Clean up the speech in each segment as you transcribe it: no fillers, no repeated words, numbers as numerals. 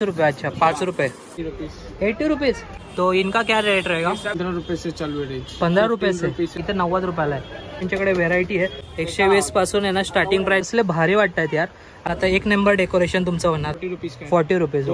रुपये। अच्छा 5 रुपये 80 रुपीज़। तो इनका क्या रेट रहेगा? 15 रुपये से चालू है। 15 रुपये से इथे 90 रुपयाला आहे। त्यांच्याकडे व्हेरायटी आहे 120 पासून आहे ना स्टार्टिंग प्राइस ले भारी वाटतात यार। आता एक नंबर डेकोरेशन तुमचं होणार 40 रुपीज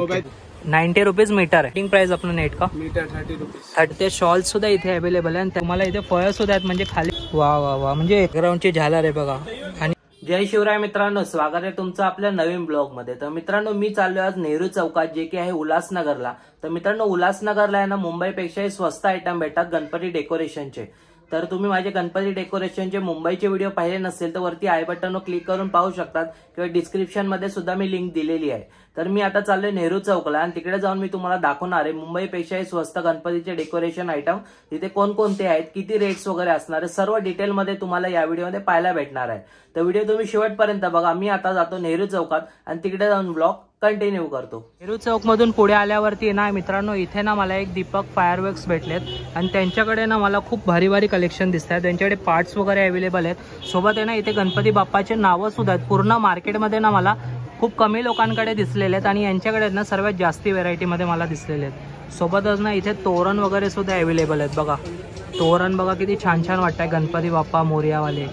90 रुपीज मीटर आहे। प्राइस आपला नेट का मीटर 30 रुपीज। 30 शॉल्स सुद्धा इथे अवेलेबल आहे आणि तुम्हाला इथे फळं सुद्धा आहेत म्हणजे खाली वा वा वा म्हणजे ग्राउंडची झालर आहे बघा। आणि जय शिवराय मित्रांनो, स्वागत आहे तुमचं आपल्या नवीन ब्लॉग मध्ये। तर मित्रांनो मी चाललोय आज नेहरू चौकात जे की आहे उल्हासनगरला। तर मित्रांनो उल्हासनगरला आहे ना मुंबईपेक्षाही स्वस्त आयटम भेटतात गणपती डेकोरेशनचे। तर तुम्ही माझे गणपती डेकोरेशनचे मुंबईचे व्हिडिओ पाहिले नसेल तर वरती आय बटनवर क्लिक करून पाहू शकतात किंवा डिस्क्रिप्शन मध्ये सुद्धा मी लिंक दिलेली आहे। तर मी आता चाललोय नेहरू चौकला आणि तिकडे जाऊन मी तुम्हाला दाखवणार आहे मुंबईपेक्षाही स्वस्त गणपतीचे डेकोरेशन आयटम तिथे कोणकोणते आहेत, किती रेट्स वगैरे असणार आहे, सर्व डिटेल मध्ये तुम्हाला या व्हिडिओमध्ये पाहायला भेटणार आहे। तर व्हिडिओ तुम्ही शेवटपर्यंत बघा। मी आता जातो नेहरू चौकात आणि तिकडे जाऊन ब्लॉग कंटिन्यू करतो। नेहरू चौक मधून पुढे आल्यावरती ना मित्रांनो इथे ना मला एक दीपक फायरवर्क्स भेटलेत आणि त्यांच्याकडे ना मला खूप भारी भारी कलेक्शन दिसत आहेत। त्यांच्याकडे पार्ट्स वगैरे अवेलेबल आहेत। सोबत आहे ना इथे गणपती बाप्पाचे नावं सुद्धा आहेत। पूर्ण मार्केटमध्ये ना मला खूप कमी लोकांकडे दिसलेले आहेत आणि यांच्याकडे ना सर्वात जास्ती व्हेरायटी मध्ये मला दिसलेले आहेत। सोबतच ना इथे तोरण वगैरे सुद्धा अवेलेबल आहेत बघा। तोरण बघा किती छान छान वाटतंय गणपती बाप्पा मोरयावाले।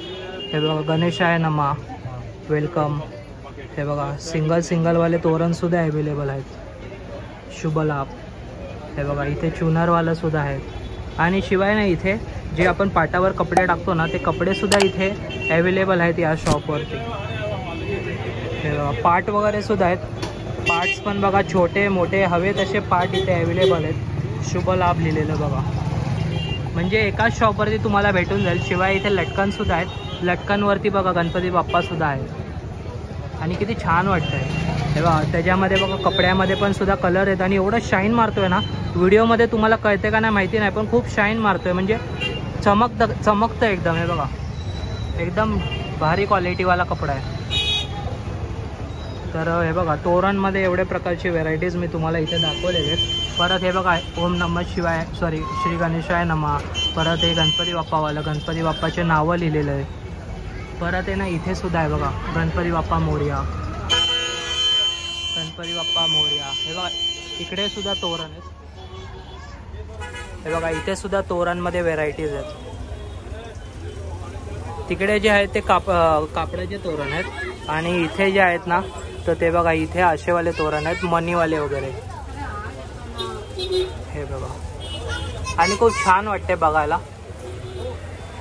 हे बघा गणेशाय नमा वेलकम। हे बघा सिंगल वाले तोरण सुद्धा अवेलेबल आहेत। शुभ लाभ। हे बघा इथे चुनरवाला सुद्धा आहे आणि शिवाय ना इथे जे आपण पाटावर कपडे टाकतो ना ते कपडे सुद्धा इथे अवेलेबल आहेत या शॉपवरती। हे बघा पार्ट वगैरे सुद्धा आहेत। पार्ट्स पण बघा छोटे मोठे हवे तसे पार्ट इथे अवेलेबल आहेत। शुभ लाभ लिहिलेलं बघा म्हणजे एकाच शॉपवरती तुम्हाला भेटून जाईल। शिवाय इथे लटकन सुद्धा आहेत। लटकनवरती बघा गणपती बाप्पा सुद्धा आहे आणि किती छान वाटतंय। हे बघा त्याच्यामध्ये बघा कपड्यामध्ये पण सुद्धा कलर आहेत आणि एवढं शाईन मारतोय ना व्हिडिओमध्ये तुम्हाला कळते का नाही माहिती नाही पण खूप शाईन मारतोय म्हणजे चमकतं एकदम। हे बघा एकदम भारी क्वालिटीवाला कपडा आहे। तर हे बघा तोरणमध्ये एवढे प्रकारची व्हेरायटीज मी तुम्हाला इथे दाखवलेले आहेत। परत हे बघा ओम नमः शिवाय श्री गणेशाय नमः। परत हे गणपती बाप्पावालं गणपती बाप्पाचे नावं लिहिलेलं आहे। परत आहे ना इथे सुद्धा आहे बघा गणपती बाप्पा मोरया गणपती बाप्पा मोरया। हे बघा इकडे सुद्धा तोरण आहेत। हे बघा इथे सुद्धा तोरणमध्ये व्हेरायटीज आहेत। तिकडे जे आहेत ते कापडाचे तोरण आहेत आणि इथे जे आहेत ना तर ते बघा इथे आशेवाले तोरण आहेत मनीवाले वगैरे। हे बघा आणि खूप छान वाटते बघायला।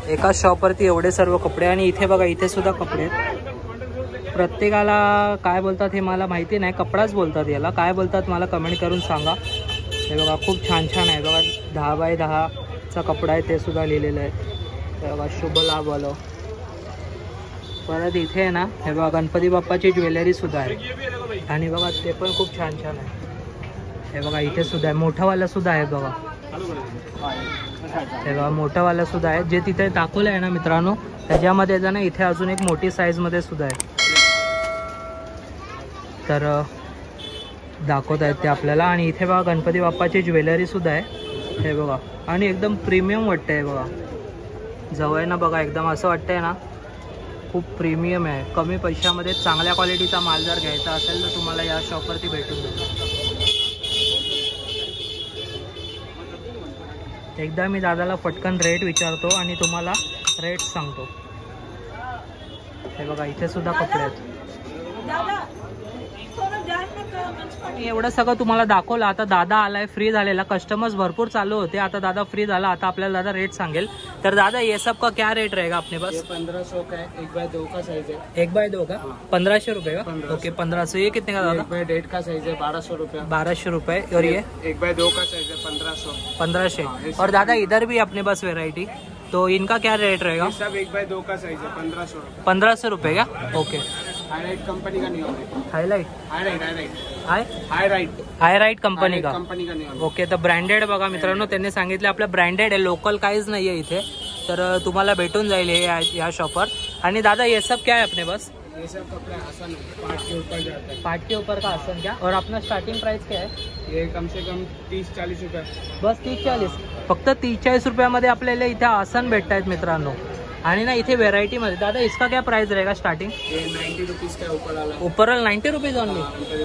एका शॉपवरती एवढे सर्व कपडे आणि इथे बघा इथे सुद्धा कपडे आहेत। प्रत्येकाला काय बोलतात हे मला माहिती नाही, कपडाच बोलतात याला, काय बोलतात मला कमेंट करून सांगा। हे बघा खूप छान छान आहे बघा 10 बाय 10चा कपडा आहे ते सुद्धा लिहिलेलं आहे। हे बघा शुभ लाभ आलो। परत इथे आहे ना हे बघा गणपती बाप्पाची ज्वेलरी सुद्धा आहे आणि बघा ते पण खूप छान छान आहे। हे बघा इथे सुद्धा आहे मोठावाला सुद्धा आहे बघा। हे बघा मोठावाला सुद्धा आहे जे तिथे दाखवलं आहे ना मित्रांनो त्याच्यामध्ये ना इथे अजून एक मोठी साईजमध्ये सुद्धा आहे। तर दाखवत आहेत ते आपल्याला आणि इथे बघा गणपती बाप्पाची ज्वेलरी सुद्धा आहे। हे बघा आणि एकदम प्रीमियम वाटतंय बघा जवळ ना बघा एकदम असं वाटतंय ना खूप प्रीमियम आहे। कमी पैशामध्ये चांगल्या क्वालिटीचा माल जर घ्यायचा असेल तर तुम्हाला या शॉपवरती भेटून जाईल। एकदा मी दादाला पटकन रेट विचारतो आणि तुम्हाला रेट सांगतो। हे बघा इथे सुद्धा कपडे आहेत। एवढं सगळं तुम्हाला दाखवलं। आता दादा आलाय फ्री झालेला, कस्टमर्स भरपूर चालू होते, आता दादा फ्री झाला, आता आपल्याला दादा रेट सांगेल। तर दादा ये सब का क्या रेट रहेगा अपने पास? 1500 का है, 1 बाय 2 का साइज है। 1 बाय 2 का 1500 रुपये का? ओके 1500। ये कितने का दादा? 1 बाय 1.5 का साइज है 1200 रुपये। 1200 रुपये। और ये 1 बाय 2 का साइज है 1500। 1500। और दादा इधर भी अपने पास वेराइटी, तो इनका क्या रेट रहेगा? सब 1 बाय 2 का साइज है 1500 रुपये। 1500 रुपये का? ओके। हाईराइट कंपनी का नहीं होगा। हाईलाइट हाईराइट कंपनी का नहीं। ओके। तर ब्रँडेड बघा मित्रांनो त्यांनी सांगितलं आपलं ब्रँडेड आहे, लोकल काहीच नाही आहे इथे। तर तुम्हाला भेटून जाईल हे या शॉपवर। आणि दादा ये सब क्या है अपने पास? ये सब कपड़े आसन है, पार्ट के ऊपर जाता है। पार्ट के ऊपर का आसन क्या? और अपना स्टार्टिंग प्राइस क्या है? ये कम से कम 30-40 रुपये। बस 30-40 फक्त 30-40 रुपयामध्ये आपल्याला इथे आसन भेटत आहेत मित्रांनो। आणि ना इथे व्हेरायटी मध्ये दादा इसका क्या प्राइस रहेगा स्टार्टिंग? ये 90 रुपीज का ऊपर वाला उपरल 90 रुपीज ओनली,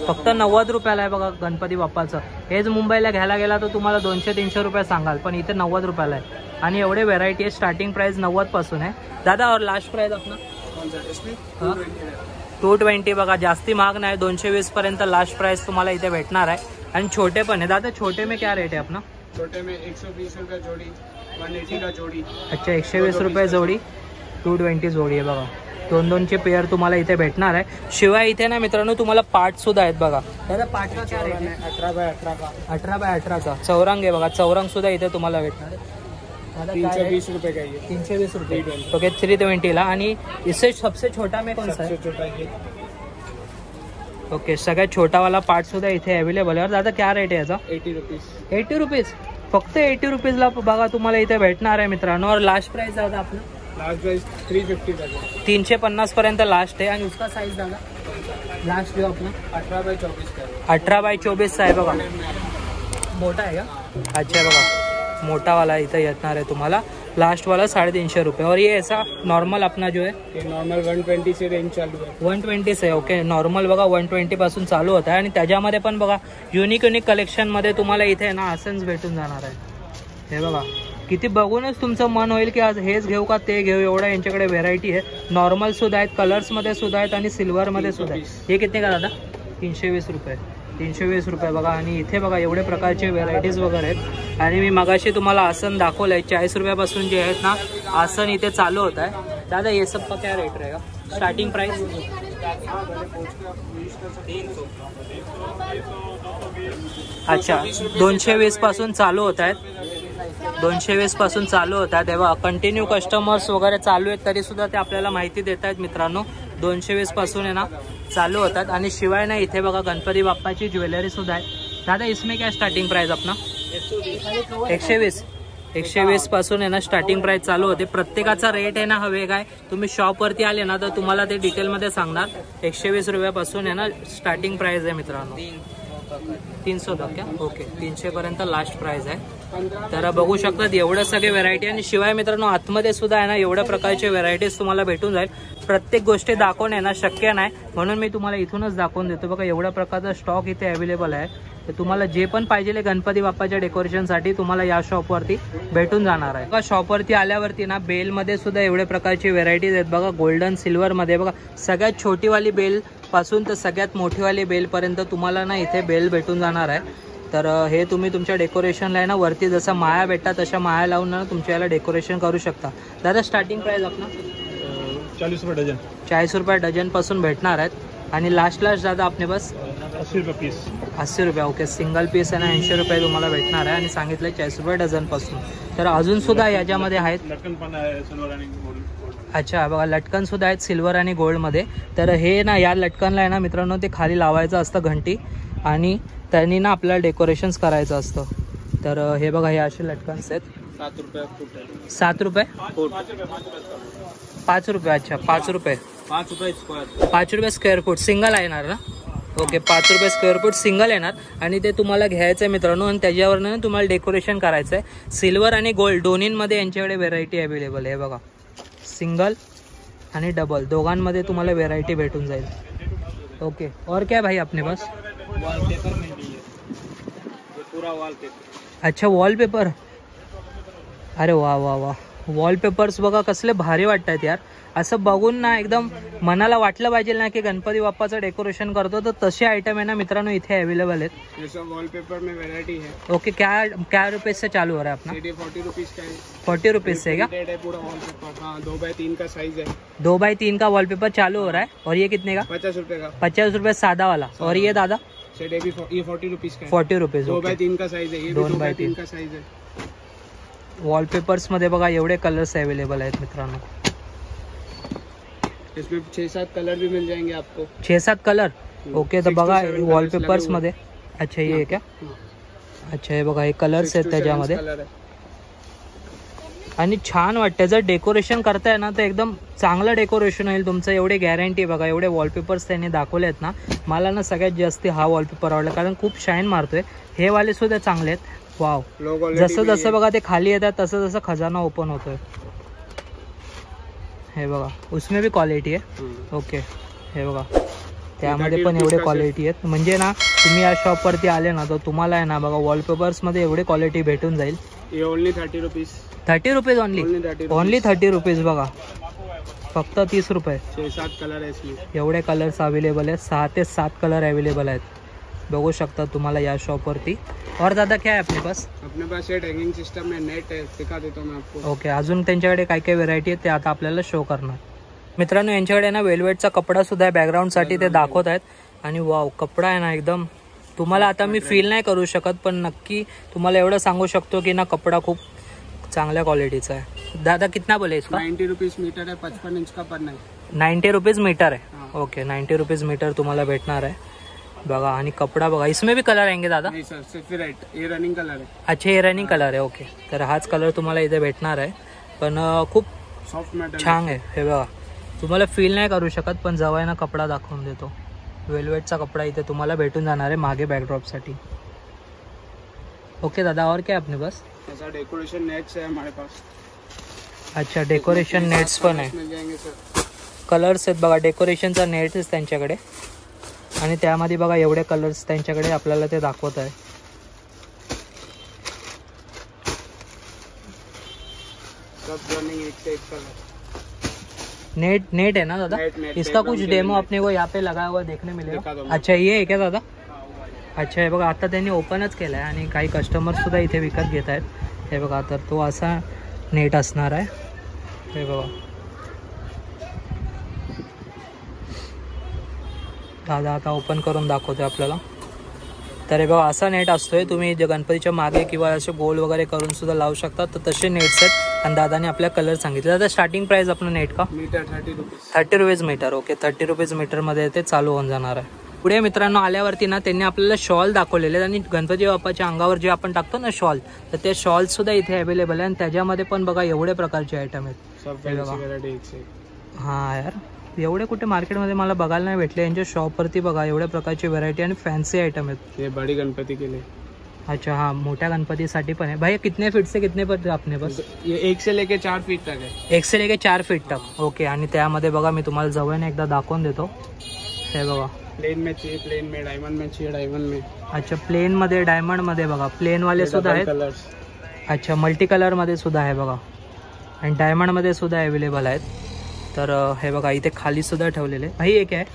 फक्त 90 रुपयाला आहे बघा गणपती बाप्पाचं. हेच मुंबईला घ्यायला गेला तर तुम्हाला 200-300 रुपये सांगाल, पण इथे 90 रुपयाला आहे. आणि एवढे व्हेरायटी आहे. स्टार्टिंग प्राइस 90 पासून आहे दादा. और लास्ट प्राइस आपला 220 बघा, जास्ती महाग नाही. 220 पर्यंत लास्ट प्राइस तुम्हाला इथे भेटणार आहे. आणि छोटे पण आहे दादा. छोटे में क्या रेट है अपना? छोटे में 120 रुपये जोड़ी, 180 का जोड़ी. अच्छा 120 रुपये जोडी, 220 जोडी आहे बघा. 2-2चे पेअर तुम्हाला इथे भेटणार आहे. शिवाय इथे ना मित्रांनो तुम्हाला पार्ट सुद्धा आहेत बघा. दादा पार्ट का क्या रेट है? 18x18 का. 18x18 का चौरंग आहे बघा. चौरंग सुद्धा इथे तुम्हाला भेटणार आहे. 320 रुपये का ये. 320 रुपये. ओके 320 ला. आणि इससे सबसे छोटा में कौन सा है? छोटा ये. ओके सगळ्यात छोटावाला पार्ट सुद्धा इथे अवेलेबल आहे. दादा क्या रेट आहे याचा? 80 रुपीज. 80 रुपीज, फक्त 80 रुपीजला बघा तुम्हाला इथे भेटणार आहे मित्रांनो. और लास्ट प्राइस दादा आपलं? लास्ट प्राइस 350 का. 350 पर्यंत लास्ट आहे. आणि उसका साईज दादा लास्ट जो आपला 18x24 का. 18x24 आहे बघा. मोठा आहे का? अच्छा बघा मोठावाला इथं येणार आहे तुम्हाला. लास्ट वाला 350 रुपये. और ये ऐसा नॉर्मल अपना जो है ये नॉर्मल 120 से रेंज चालू है. 120 आहे. ओके नॉर्मल बघा 120 पासून चालू होत आहे. आणि त्याच्यामध्ये पण बघा युनिक कलेक्शन मध्ये तुम्हाला इथे ना आसन्स भेटून जाणार आहे. हे बघा किती बघूनच तुमचं मन होईल की आज हेच घेऊ का ते घेऊ. एवढा यांच्याकडे व्हेरायटी आहे. नॉर्मल सुद्धा आहेत, कलर्स मध्ये सुद्धा आहेत आणि सिल्वर मध्ये सुद्धा आहेत. हे किती का दादा? 320 रुपये. 320 रुपये बघा. आणि इथे बघा एवढे प्रकारचे व्हेरायटीज वगैरे आहेत. आणि मी मगाशी तुम्हाला आसन दाखवलंय 40 रुपयापासून जे आहेत ना आसन इथे चालू होत आहे. दादा ये सब का क्या रेट रहेगा स्टार्टिंग प्राइस? अच्छा 220 पासून चालू होत आहेत. 220 पासून चालू होतात. तेव्हा कंटिन्यू कस्टमर्स वगैरे चालू आहेत तरी सुद्धा ते आपल्याला माहिती देत आहेत मित्रांनो. 220 पासून आहे ना चालू होतात. आणि शिवाय ना इथे बघा गणपती बाप्पाची ज्वेलरी सुद्धा आहे. दादा इसमें क्या स्टार्टिंग प्राइस अपना? 120 पासून आहे ना स्टार्टिंग प्राइस चालू होते. प्रत्येकाचा रेट आहे ना हा वेगळा आहे. तुम्ही शॉपवरती आले ना तर तुम्हाला ते डिटेलमध्ये सांगणार. 120 रुपयापासून आहे ना स्टार्टिंग प्राइस आहे मित्रांनो. 300 तक क्या? ओके 300 पर्यंत लास्ट प्राइस आहे. तर बघू शकतात एवढं सगळे व्हेरायटी. आणि शिवाय मित्रांनो आतमध्ये सुद्धा आहे ना एवढ्या प्रकारचे व्हेरायटीज तुम्हाला भेटून जाईल. प्रत्येक गोष्टी दाखवणे ना शक्य नाही, म्हणून मी तुम्हाला इथूनच दाखवून देतो. बघा एवढ्या प्रकारचा स्टॉक इथे अवेलेबल आहे. तर तुम्हाला जे पण पाहिजे गणपती बाप्पाच्या डेकोरेशनसाठी तुम्हाला या शॉपवरती भेटून जाणार आहे. बघा शॉपवरती आल्यावरती ना बेलमध्ये सुद्धा एवढ्या प्रकारची व्हेरायटीज आहेत बघा. गोल्डन सिल्वरमध्ये बघा सगळ्यात छोटीवाली बेल पासून तर सगळ्यात मोठीवाली बेल पर्यंत तुम्हाला ना इथे बेल भेटून जाणार आहे. तर हे तुम्ही तुमच्या डेकोरेशनला आहे ना वरती जसा माया भेटतात तशा माया लावून ना तुमच्या याला डेकोरेशन करू शकता. दादा स्टार्टिंग प्राइस आपला 40 रुपये डझन. 40 रुपये डझन पासून भेटणार आहेत. आणि लास्ट दादा आपने बस 80 रुपये पीस. 80 रुपये. ओके सिंगल पीस आहे ना 80 रुपये तुम्हाला भेटणार आहे. आणि सांगितलं 40 रुपये डझन पासून. तर अजून सुद्धा याच्यामध्ये आहेत. लटकन पण आहे सिल्वर आणि गोल्ड. अच्छा बघा लटकन सुद्धा आहेत सिल्वर आणि गोल्डमध्ये. तर हे ना या लटकनला आहे ना मित्रांनो ते खाली लावायचं असतं घंटी आणि त्यांनी ना आपल्याला डेकोरेशन्स करायचं असतं. तर हे बघा हे असे लटकन्स आहेत. 7 रुपये फूट आहे. 7 रुपये? 5 रुपये. अच्छा 5 रुपये. 5 रुपये स्क्वेअर. 5 रुपये स्क्वेअर फूट सिंगल येणार ना? ओके 5 रुपये स्क्वेअर फूट सिंगल येणार. आणि ते तुम्हाला घ्यायचं आहे मित्रांनो. आणि त्याच्यावरनं तुम्हाला डेकोरेशन करायचं आहे. सिल्वर आणि गोल्ड दोन्हींमध्ये यांच्याकडे व्हेरायटी अवेलेबल आहे बघा. सिंगल आणि डबल दोघांमध्ये तुम्हाला व्हेरायटी भेटून जाईल. ओके और क्या भाई अपने पास? वॉलपेपर में भी है. ये पूरा वॉलपेपर. अच्छा वॉलपेपर. अरे वा वा वा. वॉलपेपर्स बघा कसले भारी वाटतात यार. असं बघून ना एकदम मनाला वाटलं पाहिजे ना की गणपती बाप्पाचं डेकोरेशन करतो. तर तसे आयटम आहे ना मित्रांनो इथे अवेलेबल आहेत. जैसा वॉलपेपर में वैरायटी है. ओके क्या रुपये से चालू हो रहा है अपना? 40 रुपीज का है. 40 रुपीज से क्या? है पूरा वॉलपेपर. हाँ 2x3 का साइज है. 2x3 का वॉलपेपर चालू हो रहा है. और ये कितने का? 50 रुपये का. 50 रुपये सादा वाला. और ये दादा ये 40 रुपीज का है. 40 रुपीज. 2x3 का साइज है. ये भी 2x3 का साइज है. वॉलपेपर्स मध्ये बघा एवढे कलर्स अवेलेबल आहेत मित्रांनो. इसमें 6-7 कलर भी मिल जाएंगे आपको. 6-7 कलर. ओके तर बघा वॉलपेपर्स मध्ये. अच्छा ये क्या? अच्छा हे बघा हे कलर्स आहेत त्याच्यामध्ये. आणि छान वाटतं. जर डेकोरेशन करताय ना तर एकदम चांगलं डेकोरेशन होईल तुमचं. एवढे गॅरंटी बघा. एवढे वॉलपेपर्स त्यांनी दाखवले आहेत ना. मला ना सगळ्यात जास्त हा वॉलपेपर आवडला कारण खूप शाईन मारतोय. हे वाले सुद्धा चांगले आहेत. वाव जसं जसं बघा ते खाली येतात तसं जसं खजाना ओपन होतोय. हे बघा, उसमें भी क्वालिटी आहे. ओके, हे बघा त्यामध्ये पण एवढे क्वालिटी आहेत. म्हणजे ना तुम्ही या शॉपवरती आले ना तर तुम्हाला आहे ना बघा वॉलपेपर्समध्ये एवढे क्वालिटी भेटून जाईल. ये only 30 rupees. 30 rupees only. Only 30 rupees बघा, फक्त 30 रुपये. 6-7 कलर आहे इसमें. एवढे कलर्स अवेलेबल आहेत. 6 ते 7 कलर अवेलेबल आहेत. बघू शकता तुम्हाला या शॉपवरती. और दादा क्या है अपने पास? अपने पास ये टैगिंग सिस्टम है, नेट है, दिखा देता हूँ मैं आपको. ओके, अजून त्यांच्याकडे काय काय व्हेरायटी आहेत ते आता आपल्याला शो करणार. मित्रांनो यांच्याकडे ना वेलवेटचा कपडा सुद्धा आहे बॅकग्राऊंडसाठी, ते दाखवत आहेत. आणि वाव, कपडा आहे ना एकदम, तुम्हाला आता मी फील नाही करू शकत पण नक्की तुम्हाला एवढं सांगू शकतो की ना कपडा खूप चांगल्या क्वालिटीचा आहे. दादा कितना बोले इसका? 90 रुपीज मीटर है, 55 इंच का पन्ना है. 90 रुपीज मीटर आहे. हाँ. ओके, 90 रुपीज मीटर तुम्हाला भेटणार आहे बघा. आणि कपडा बघा, इसमें भी कलर आएंगे दादा? नहीं सर, सिर्फ रेड, ये रनिंग कलर है. अच्छा, हे रनिंग कलर आहे. ओके, तर हाच कलर तुम्हाला इथे भेटणार आहे. पण खूप सॉफ्ट मेटल छान आहे. हे बघा, तुम्हाला फील नाही करू शकत पण जवळ ना कपडा दाखवून देतो. वेलवेटचा कपडा इथे तुम्हाला भेटून जाणार आहे मागे बॅकड्रॉपसाठी. ओके दादा, और क्या अपने बस? ऐसा डेकोरेशन नेट्स है हमारे पास. अच्छा, डेकोरेशन नेट्स पण आहे. मिल जाएंगे सर. कलर्स आहेत बघा, डेकोरेशनचा नेट्स त्यांच्याकडे. आणि त्यामध्ये बघा एवढे कलर्स त्यांच्याकडे आपल्याला ते दाखवत आहे. सब रनिंग एक से एक कलर. नेट है ना दादा? नेट, इसका कुछ डेमो अपने को यहाँ पे लगा हुआ देखने दिखा मिलेगा. दो. अच्छा, ये आहे का दादा? अच्छा, हे बघा आता त्यांनी ओपनच केलं आहे आणि काही कस्टमर सुद्धा इथे विकत घेत आहेत. हे बघा, तर तो असा नेट असणार आहे. हे बघा दादा आता ओपन करून दाखवते आपल्याला. तर हे बघा असा नेट असतोय. तुम्ही जे गणपतीच्या मागे किंवा असे गोल वगैरे करून सुद्धा लावू शकता. तर तसे नेट्स आहेत आणि दादाने आपल्या कलर सांगितले. दादा स्टार्टिंग प्राइस आपलं नेट का? Metre 30 rupees. 30 rupees metre. Okay, 30 rupees मीटरमध्ये ते चालू होऊन जाणार आहे. पुढे मित्रांनो आल्यावरती ना त्यांनी आपल्याला शॉल दाखवलेले आणि गणपती बाप्पाच्या अंगावर जे आपण टाकतो ना शॉल, तर ते शॉल सुद्धा इथे अवेलेबल आहे. आणि त्याच्यामध्ये पण बघा एवढे प्रकारचे आयटम आहेत. सब फैंसी वैरायटी एक से. हां यार, एवढे कुठे मार्केटमध्ये मला बघायला नाही भेटले. यांच्या शॉपवरती बघा एवढ्या प्रकारची व्हरायटी आणि फॅन्सी आयटम आहेत. ये बड़ी गणपति के लिए. अच्छा, हाँ, मोठ्या गणपतीसाठी पण आहे. भाई कितने फीट से कितने पर अपने पास? ये 1 से लेके 4 फीट तक है. 1 से लेके 4 फीट तक. ओके, आणि त्यामध्ये बघा मी तुम्हाला जवळने एकदा दाखवून देतो. हे बघा, प्लेन में चाहिए प्लेन में, डायमंड में चाहिए डायमंड में. अच्छा, प्लेन मध्ये, डायमंड मध्ये बघा, प्लेन वाले सुद्धा आहेत. कलर्स. अच्छा, मल्टी कलर मध्ये सुद्धा आहे बघा आणि डायमंड मध्ये सुद्धा अवेलेबल आहेत. तर हे बघा इथे खाली सुद्धा ठेवलेले. भाई हे काय?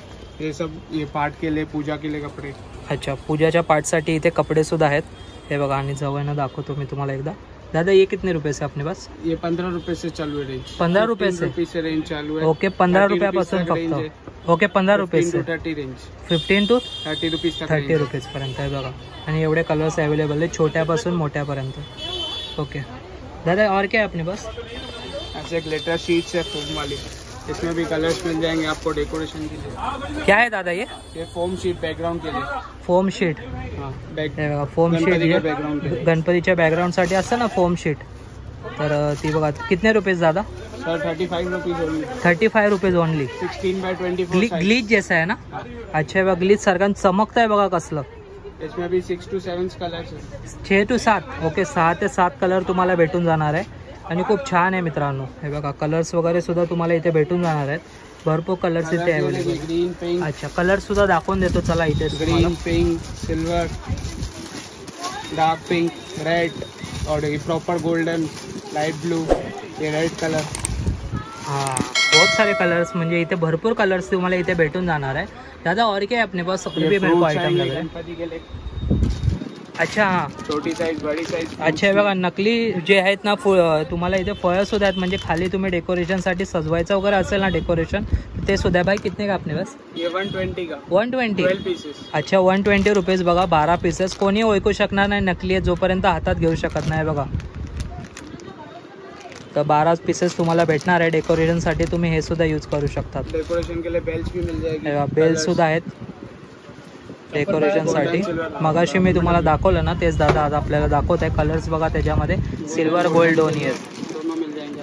ये सब ये पार्ट के लिए, पूजा के लिए कपड़े. अच्छा, पूजाच्या पार्टसाठी इथे कपडे सुद्धा आहेत. हे बघा आणि जवळनं दाखवतो मी तुम्हाला एकदा. दादा ये कितने रुपये से अपने पास? ये 15 रुपए से चालू है रेंज. 15 रुपये से? से रेंज चालू है. ओके, 15 रुपयापासून फक्त. ओके, 15 रुपये से 30 रेंज. 15 to 30 रुपीज तक. 30 रुपीज पर्यंत आहे बघा. आणि एवढे कलर्स अवेलेबल आहेत छोट्यापासून मोठ्यापर्यंत. ओके दादा, और क्या है अपने पास? ऐसे एक लेटर शीट्स है फोम वाली, इसमें भी कलर्स मिल जाएंगे आपको डेकोरेशन के लिए. क्या है दादा ये? ये फोम शीट बैकग्राउंड के लिए. Foam sheet. हाँ, बैक हे बघा फोम शीट. बैकग्राउंड के लिए. गणपतीच्या बॅकग्राऊंडसाठी असतं ना फोम शीट. तर ती बघा कितने रुपीज दादा? Sir 35 rupees only. 35 rupees only. 16x24 size. Glitch जैसा आहे ना? अच्छा, बघा ग्लीच सारखं चमकत आहे बघा कसलं. इसमें भी 6 to 7 कलर्स है. 6 to 7. ओके, 6 ते 7 कलर तुम्हाला भेटून जाणार आहे आणि खूप छान आहे मित्रांनो. हे बघा कलर्स वगैरे सुद्धा तुम्हाला इथे भेटून जाणार आहेत. भरपूर कलर्स इथे अवेलेबल. Green, pink. अच्छा, कलर सुद्धा दाखवून देतो चला इथे. Green, pink, silver, dark pink, red और ये प्रॉपर गोल्डन, लाइट ब्लू, ये रेड कलर. हाँ, बहुत सारे कलर्स, म्हणजे इथे भरपूर कलर्स तुम्हाला इथे भेटून जाणार आहे. दादा और क्या है अपने पास? सब भी मेरे को आइटम लग रहा है. गणपति के लिए. अच्छा, हाँ, छोटी साइज, बड़ी साइज. अच्छा हे बघा नकली जे आहेत ना तुम्हाला इथे फळं सुद्धा आहेत. म्हणजे खाली तुम्ही डेकोरेशनसाठी सजवायचं वगैरे असेल ना डेकोरेशन, ते सुद्धा. भाई कितने का अपने पास? ये 120 का. 120. 12 पीसेस. अच्छा, 120 रुपीज बघा. 12 पीसेस. कोणी ओळखू शकणार नाही नकली आहे जोपर्यंत हातात घेऊ शकत नाही बघा. तर 12 पीसेस तुम्हाला भेटणार आहे. डेकोरेशनसाठी तुम्ही हे सुद्धा यूज करू शकता. डेकोरेशन के लिए बेल्स भी मिल जाएगी. बेल्स सुद्धा आहेत डेकोरेशनसाठी. मगाशी मी तुम्हाला दाखवलं ना तेच दादा आज आपल्याला दाखवत आहे. कलर्स बघा त्याच्यामध्ये सिल्वर गोल्ड दोन्ही आहेत. दोनों मिल जाएंगे.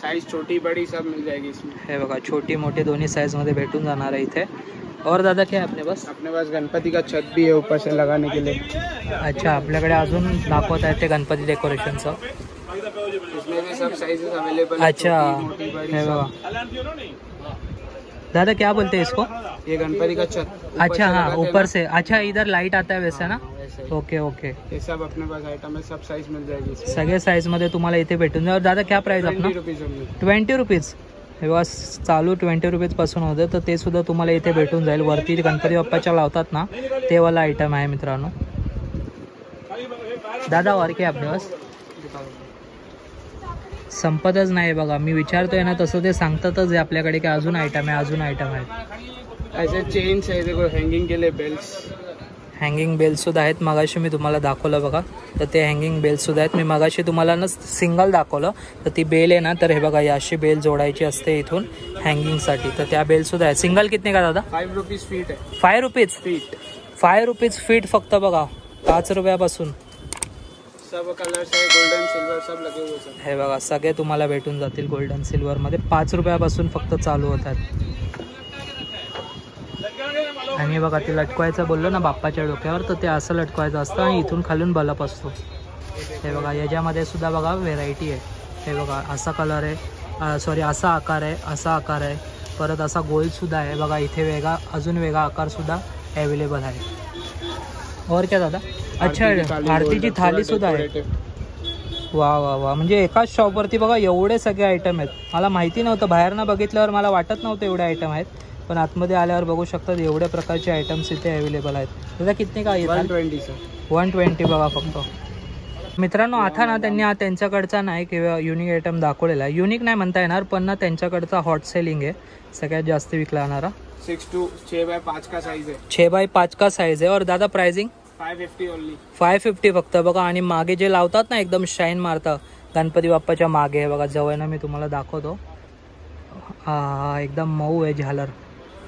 साइज छोटी बड़ी सब मिल जाएगी इसमें. हे बघा छोटी मोठी दोन्ही साईजमध्ये भेटून जाणार आहे इथे. और दादा क्या है अपने पास? अपने पास गणपति का छत भी है ऊपर से लगाने के लिए. अच्छा, आपल्याकडे अजून दाखवत आहे ते गणपती डेकोरेशनचं. इसमें भी सब साइजेस अवेलेबल। अच्छा मोटी बड़ी है सब। बाबा। दादा क्या बोलते हैं इसको? ये गणपति का छत। अच्छा हाँ ऊपर से, अच्छा इधर लाइट आता है वैसा ना? Okay okay. ये सब अपने पास आइटम है, सब साइज मिल जाएगी इसमें। सगळे साईज मध्ये तुम्हाला इथे भेटून जाईल। दादा क्या प्राइस आपला? 20 रुपीज ओनली। 20 रुपीज हे बघा चालू 20 रुपीज पासून होतं, तर ते सुद्धा तुम्हाला इथे भेटून जाईल। वरती गणपती बाप्पाच्या लावतात ना ते वाला आयटम आहे मित्रांनो। दादा और क्या आपल्या पास? संपतच नाही बघा, मी विचारतोय ना तसं ते सांगतातच आहे आपल्याकडे की अजून आयटम आहे, अजून आयटम आहे। ऐसे चेन्स है देखो, हँगिंग के लिए बेल्ट्स। हँगिंग बेल सुद्धा आहेत, मगाशी मी तुम्हाला दाखवलं बघा, तर ते हँगिंग बेल सुद्धा आहेत। मी मगाशी तुम्हाला ना सिंगल दाखवलं, तर ती बेल आहे ना, तर हे बघा अशी बेल जोडायची असते इथून हँगिंगसाठी, तर त्या बेल सुद्धा आहेत। सिंगल कितने का दादा? 5 रुपीज फीट है। 5 रुपीज फीट। 5 रुपीज फीट फक्त बघा, 5 रुपयापासून। सब कलर्स है, गोल्डन सिल्वर सब लगे हुए सब। हे बघा सगळे तुम्हाला भेटून जातील गोल्डन सिल्वर मध्ये, 5 रुपयापासून फक्त चालू होतात। आणि बघा ते लटकवायचं बोललो ना बाप्पाच्या डोक्यावर, तर ते असं लटकवायचं असतं आणि इथून खालून बल्ब असतो। हे बघा याच्यामध्ये सुद्धा बघा व्हेरायटी आहे। हे बघा असा कलर आहे, सॉरी असा आकार आहे, असा आकार आहे, परत असा गोल सुद्धा आहे बघा इथे, वेगळा अजून वेगळा आकार सुद्धा अवेलेबल आहे। और क्या दादा? अच्छा आरतीची थाली सुद्धा आहे। वा वा वा, म्हणजे एकाच शॉपवरती बघा एवढे सगळे आयटम आहेत। मला माहिती नव्हतं, बाहेरनं बघितल्यावर मला वाटत नव्हतं एवढे आयटम आहेत, पण आतमध्ये आल्यावर बघू शकतात एवढ्या प्रकारचे आयटम्स इथे अवेलेबल आहेत। दादा कितने का? 120 सर। 120 बघा फक्त। मित्रांनो आता ना त्यांनी त्यांच्याकडचा नाही किंवा युनिक आयटम दाखवलेला आहे, युनिक नाही म्हणता येणार, पण ना त्यांच्याकडचा हॉट सेलिंग आहे, सगळ्यात जास्त विकला जाणारा। 6x5 का साइज है। 6x5 का साइज आहे। और दादा प्राइसिंग? 550 ओनली। 550 फक्त बघा। आणि मागे जे लावतात ना एकदम शाईन मारतं गणपती बाप्पाच्या मागे, हे बघा जवळनं मी तुम्हाला दाखवतो, हा एकदम मऊ आहे, झालर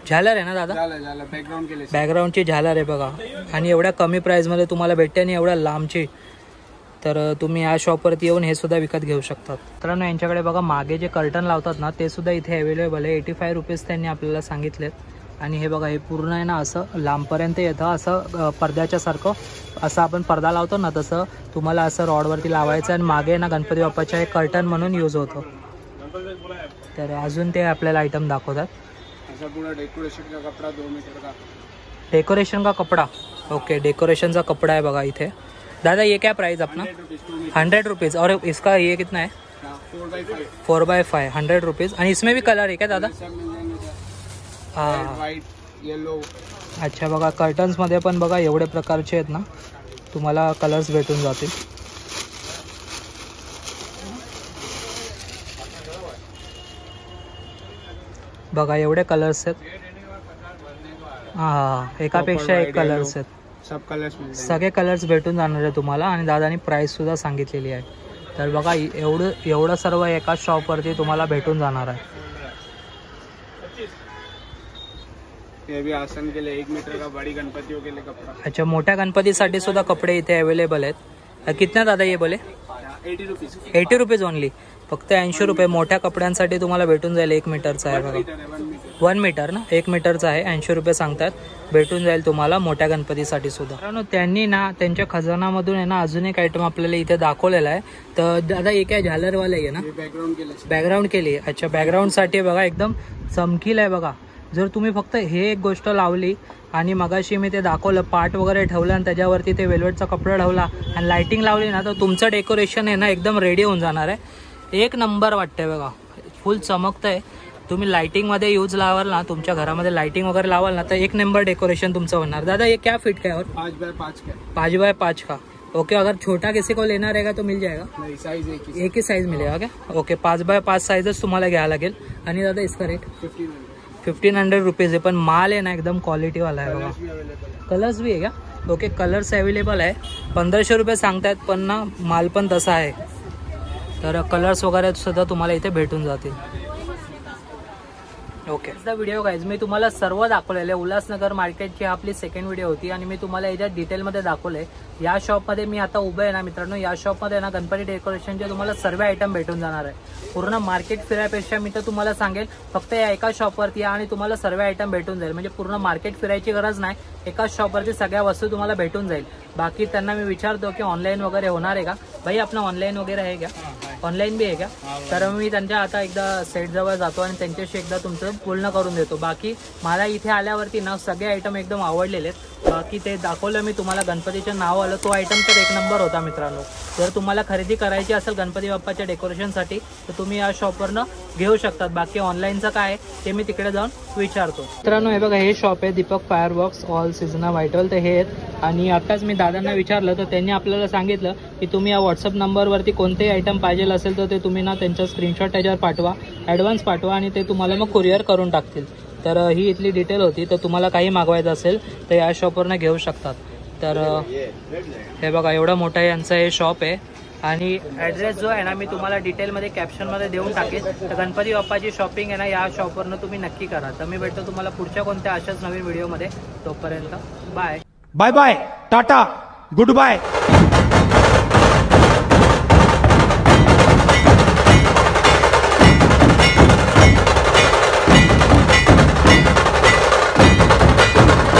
झालर आहे ना दादा? झालर बॅकग्राऊंड के लिए, बॅकग्राऊंडची झालर आहे बघा, आणि एवढ्या कमी प्राईसमध्ये तुम्हाला भेटते आणि एवढ्या लांबची, तर तुम्ही या शॉपवरती येऊन हे सुद्धा विकत घेऊ शकतात। मित्रांनो यांच्याकडे बघा मागे जे कर्टन लावतात ना ते सुद्धा इथे अवेलेबल आहे। 85 रुपीज त्यांनी आपल्याला सांगितलेत। आणि हे बघा हे पूर्ण आहे ना असं लांबपर्यंत येतं, असं पडद्याच्या सारखं, असं आपण पडदा लावतो ना तसं तुम्हाला असं रॉडवरती लावायचं, आणि मागे ना गणपती बाप्पाच्या एक कर्टन म्हणून यूज होतं। तर अजून ते आपल्याला आयटम दाखवतात। ऐसा पूरा डेकोरेशन का कपड़ा 2 मीटर का। डेकोरेशन का कपड़ा, ओके डेकोरेशन का कपड़ा है बघा इथे। दादा ये क्या प्राइस अपना? 100 रुपीज़। और इसका ये कितना है? 4x5 100 rupees. आणि इसमें भी कलर है क्या दादा? हाँ, व्हाइट, येलो। अच्छा बघा कर्टन्स मध्ये पण बघा एवढे प्रकारचे आहेत ना, तुम्हाला कलर्स भेटून जातील। बघा एवढे कलर्स आहेत, हा एकापेक्षा एक कलर्स आहेत, सब कलर्स मिल जाएंगे। सगळे कलर्स भेटून जाणार आहे तुम्हाला। आणि दादानी प्राइस सुद्धा सांगितलेली आहे, तर बघा एवढं सर्व एकाच शॉपवरती तुम्हाला भेटून जाणार आहे। ये भी आसन के लिए 1 मीटर का, बड़ी गणपतियों के लिए कपड़ा। अच्छा मोठ्या गणपतीसाठी सुद्धा कपडे इथे अवेलेबल आहेत। कितना दादा ये बोले? 80 रुपीज। 80 रुपीज ओनली, फक्त 80 रुपये मोठ्या कपड्यांसाठी तुम्हाला भेटून जाईल। 1 मीटरचा आहे बघा, 1 मीटर ना, 1 मीटरचा आहे, 80 रुपये सांगतात, भेटून जाईल तुम्हाला मोठ्या गणपतीसाठी सुद्धा। कारण त्यांनी ना त्यांच्या खजानामधून आहे ना अजून एक आयटम आपल्याला इथे दाखवलेला आहे। तर दादा हे काय झालरवाला आहे ना? बॅकग्राउंड के लिए। बॅकग्राऊंड केली, अच्छा बॅकग्राऊंडसाठी बघा एकदम चमकीला आहे बघा। जर तुम्ही फक्त हे एक गोष्ट लावली आणि मगाशी मी ते दाखवलं पाट वगैरे ठेवलं आणि त्याच्यावरती ते वेल्वेटचा कपडा ठेवला आणि लाइटिंग लावली ना, तर तुमचं डेकोरेशन आहे ना एकदम रेडी होऊन जाणार आहे। एक नंबर वाटतंय बघा, फुल चमकतंय। तुम्ही लाइटिंगमध्ये यूज लावाल ना, तुमच्या घरामध्ये लाइटिंग वगैरे लावाल ना, तर एक नंबर डेकोरेशन तुमचं होणार। दादा ये क्या फिट का है? और 5x5 का। 5x5 का, ओके। अगर छोटा किसी को लेना रहेगा तो मिल जाएगा? नहीं, साइज एक ही साइज मिलेगा क्या? ओके 5x5 साइजच तुम्हाला घ्यायला लागेल। आणि दादा इसका रेट? 1500 रुपीज़ है, पण माल आहे ना एकदम क्वालिटी वाला आहे बघा। कलर्स भी आहे क्या? ओके कलर्स अवेलेबल आहे। 1500 रुपये सांगतायत, पण ना माल पण तसा आहे, तर कलर्स वगैरे सुद्धा तुम्हाला इथे भेटून जातील। ओके व्हिडिओ गाइज मी तुम्हाला सर्व दाखवलेले उल्हासनगर मार्केटची आपली सेकंड व्हिडिओ होती, आणि मी तुम्हाला याच्यात डिटेलमध्ये दाखवले। या शॉपमध्ये मी आता उभं आहे ना मित्रांनो, या शॉपमध्ये ना गणपती डेकोरेशनचे तुम्हाला सर्व आयटम भेटून जाणार आहे। पूर्ण मार्केट फिरायपेक्षा मी तर तुम्हाला सांगेल फक्त या एका शॉपवरती या आणि तुम्हाला सर्व आयटम भेटून जाईल। म्हणजे पूर्ण मार्केट फिरायची गरज नाही, एकाच शॉपवरती सगळ्या वस्तू तुम्हाला भेटून जाईल। बाकी त्यांना मी विचारतो की ऑनलाईन वगैरे होणार आहे का. भाई आपलं ऑनलाईन वगैरे आहे का, ऑनलाईन बी आहे का. तर मी त्यांच्या आता एकदा सेट जवळ जातो आणि त्यांच्याशी एकदा तुमचं पूर्ण करून देतो. बाकी मला इथे आल्यावरती ना सगळे आयटम एकदम आवडलेले आहेत. बाकी ते दाखवलं मी तुम्हाला गणपतीचं नाव आलं, तो आयटम तर एक नंबर होता मित्रांनो. जर तुम्हाला खरेदी करायची असेल गणपती बाप्पाच्या डेकोरेशनसाठी तर तुम्ही या शॉपवरनं घेऊ शकतात. बाकी ऑनलाईनचं काय आहे ते मी तिकडे जाऊन विचारतो. मित्रांनो हे बघा, हे शॉप आहे दीपक फायरवर्क्स ऑल सीझन व्हाईटवेल. तर हे आहेत आणि आत्ताच मी दादांना विचारलं तर त्यांनी आपल्याला सांगितलं की तुम्ही या व्हॉट्सअप नंबरवरती कोणतेही आयटम पाहिजे असेल तर ते तुम्ही ना त्यांचा स्क्रीनशॉट त्याच्यावर पाठवा, ॲडव्हान्स पाठवा आणि ते तुम्हाला मग कुरिअर करून टाकतील. तर ही इथली डिटेल होती. तर तुम्हाला काही मागवायचं असेल तर या शॉपवरनं घेऊ शकतात. तर हे बघा एवढा मोठा यांचं हे शॉप आहे आणि ॲड्रेस जो आहे ना मी तुम्हाला डिटेलमध्ये कॅप्शनमध्ये देऊन टाकेल. तर गणपती बाप्पाची शॉपिंग आहे ना या शॉपवरनं तुम्ही नक्की करा. तर मी भेटतो तुम्हाला पुढच्या कोणत्या अशाच नवीन व्हिडिओमध्ये. तोपर्यंत bye bye bye, tata, good bye.